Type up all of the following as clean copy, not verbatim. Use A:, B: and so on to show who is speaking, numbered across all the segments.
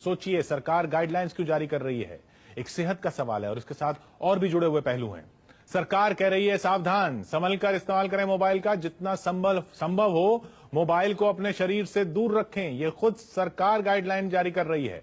A: सोचिए, सरकार गाइडलाइंस क्यों जारी कर रही है। एक सेहत का सवाल है और इसके साथ और भी जुड़े हुए पहलू हैं। सरकार कह रही है सावधान, संभल कर इस्तेमाल करें मोबाइल का, जितना संभव हो मोबाइल को अपने शरीर से दूर रखें। यह खुद सरकार गाइडलाइन जारी कर रही है,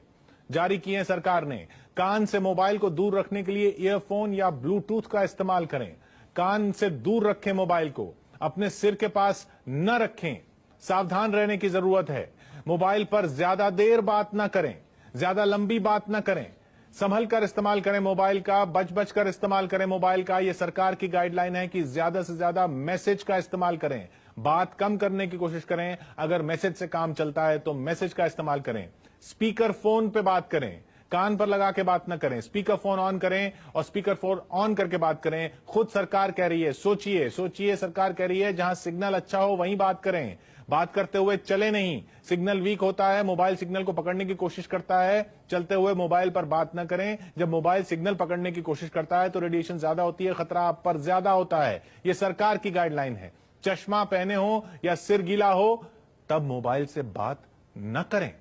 A: जारी की है सरकार ने। कान से मोबाइल को दूर रखने के लिए ईयरफोन या ब्लूटूथ का इस्तेमाल करें। कान से दूर रखें मोबाइल को, अपने सिर के पास न रखें। सावधान रहने की जरूरत है। मोबाइल पर ज्यादा देर बात ना करें, ज्यादा लंबी बात ना करें। संभल कर इस्तेमाल करें मोबाइल का, बच कर इस्तेमाल करें मोबाइल का। यह सरकार की गाइडलाइन है कि ज्यादा से ज्यादा मैसेज का इस्तेमाल करें, बात कम करने की कोशिश करें। अगर मैसेज से काम चलता है तो मैसेज का इस्तेमाल करें। स्पीकर फोन पे बात करें, कान पर लगा के बात न करें। स्पीकर फोन ऑन करें और स्पीकर फोन ऑन करके बात करें। खुद सरकार कह रही है, सोचिए सरकार कह रही है जहां सिग्नल अच्छा हो वहीं बात करें। बात करते हुए चले नहीं, सिग्नल वीक होता है, मोबाइल सिग्नल को पकड़ने की कोशिश करता है। चलते हुए मोबाइल पर बात न करें। जब मोबाइल सिग्नल पकड़ने की कोशिश करता है तो रेडिएशन ज्यादा होती है, खतरा आप पर ज्यादा होता है। यह सरकार की गाइडलाइन है। चश्मा पहने हो या सिर गीला हो तब मोबाइल से बात न करें।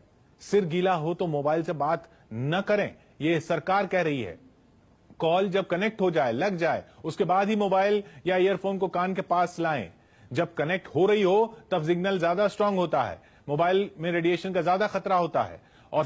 A: सिर गीला हो तो मोबाइल से बात न करें, यह सरकार कह रही है। कॉल जब कनेक्ट हो जाए, लग जाए, उसके बाद ही मोबाइल या ईयरफोन को कान के पास लाएं। जब कनेक्ट हो रही हो तब सिग्नल ज्यादा स्ट्रांग होता है, मोबाइल में रेडिएशन का ज्यादा खतरा होता है और